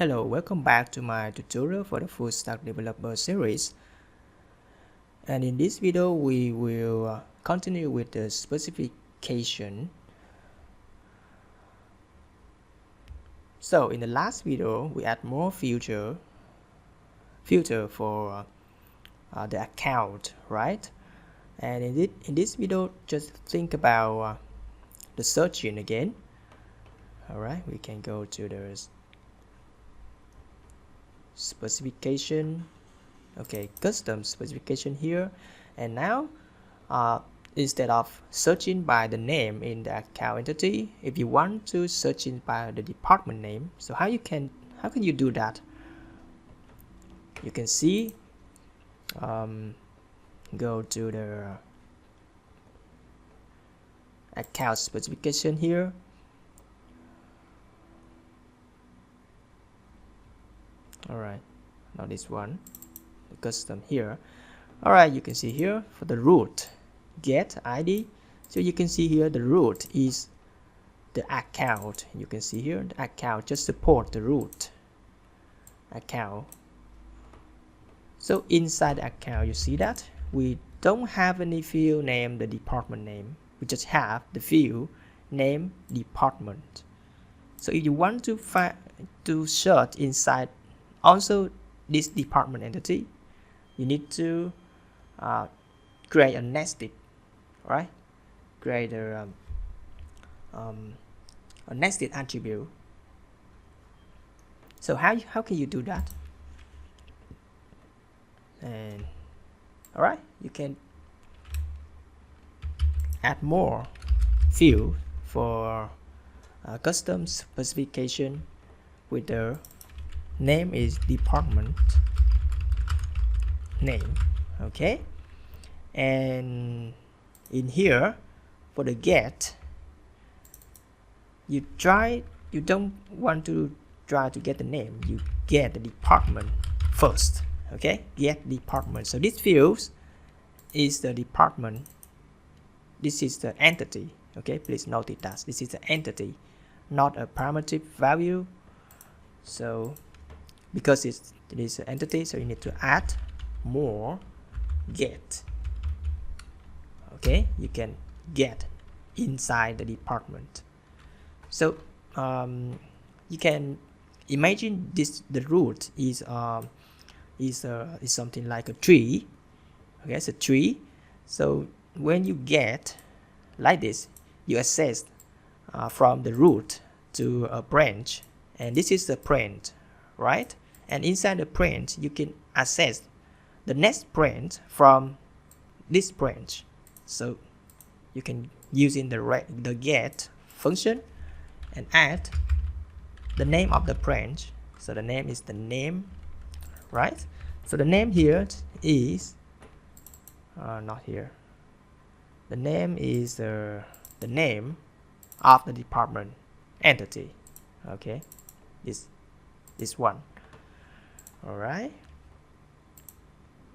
Hello, welcome back to my tutorial for the full stack developer series. And in this video we will continue with the specification. So in the last video we add more filter for the account, right? And in this video just think about the searching again. Alright, we can go to the specification, okay, custom specification here, and now instead of searching by the name in the account entity, if you want to search in by the department name, so how can you do that? You can see go to the account specification here. Alright, now this one, the custom here. Alright, you can see here for the root get ID. So you can see here the root is the account. You can see here the account just support the root account. So inside the account you see that we don't have any field name the department name. We just have the field name department. So if you want to search inside also this department entity, you need to create a nested, right? Create a nested attribute. So how can you do that? And all right, you can add more field for custom specification with the name is department name, okay? And in here for the get, you don't want to try to get the name, you get the department first, okay? Get department. So this field is the department, this is the entity, okay? Please note that this is the entity, not a primitive value. So because it is an entity, so you need to add more get, okay? You can get inside the department. So you can imagine this, the root is something like a tree, okay? It's a tree. So when you get like this, you access from the root to a branch, and this is the branch, right? And inside the branch you can access the next branch from this branch. So you can use in the get function and add the name of the branch. So the name is the name, right? So the name here is not here. The name is the name of the department entity, okay? This one. All right,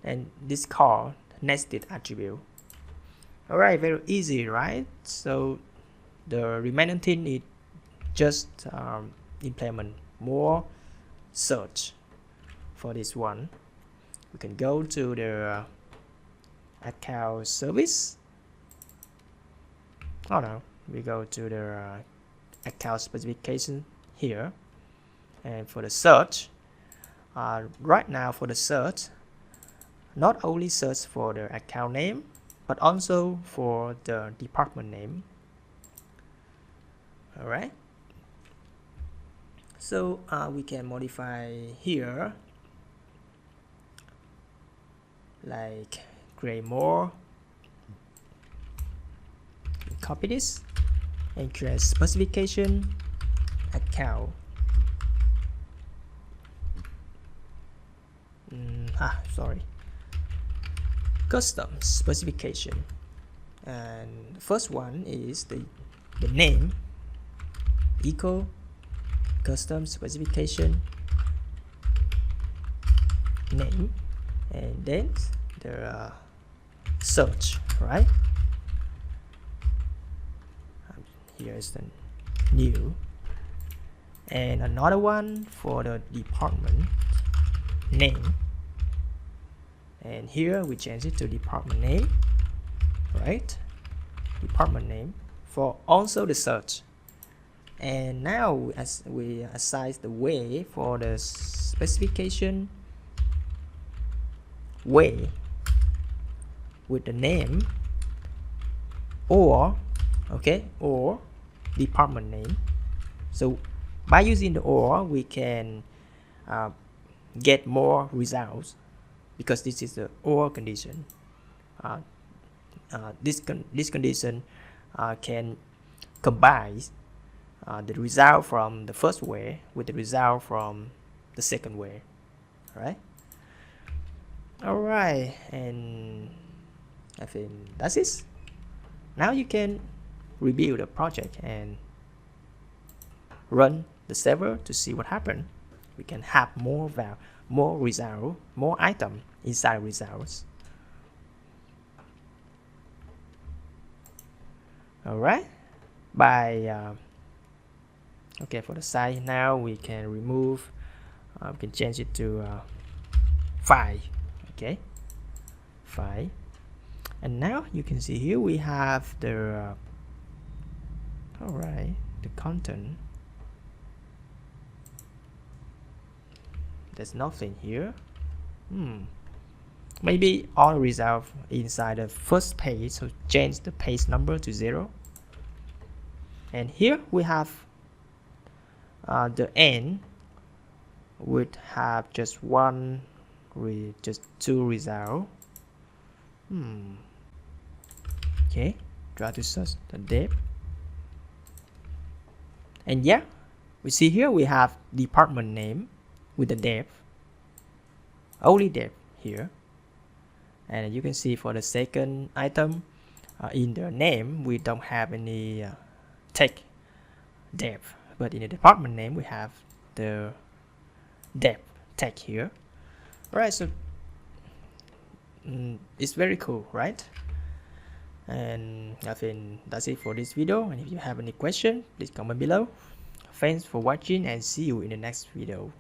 and this called nested attribute. All right, very easy, right? So the remaining thing is just implement more search for this one. We can go to the account service. Oh no, we go to the account specification here, and for the search, right now for the search, not only search for the account name but also for the department name. All right, so we can modify here, like create more, copy this and create specification account. Sorry, custom specification, and the first one is the name equal custom specification name, and then the search, right? Here is the new and another one for the department name, and here we change it to department name, right? Department name for also the search. And now as we assign the way for the specification way with the name or or department name. So by using the or, we can get more results because this is the or condition. This condition can combine the result from the first way with the result from the second way. All right, and I think that's it. Now you can rebuild the project and run the server to see what happened. We can have more result, more item inside results. All right, by for the size now we can remove, we can change it to 5. File, and now you can see here we have the the content. There's nothing here. Maybe all results inside the first page, so change the page number to 0. And here we have the end would have just just 2 results. Try to search the depth, and yeah, we see here we have department name with the depth, only depth here. And you can see for the second item, in the name we don't have any text depth, but in the department name we have the depth text here. Alright, so it's very cool, right? And I think that's it for this video, and if you have any question, please comment below. Thanks for watching and see you in the next video.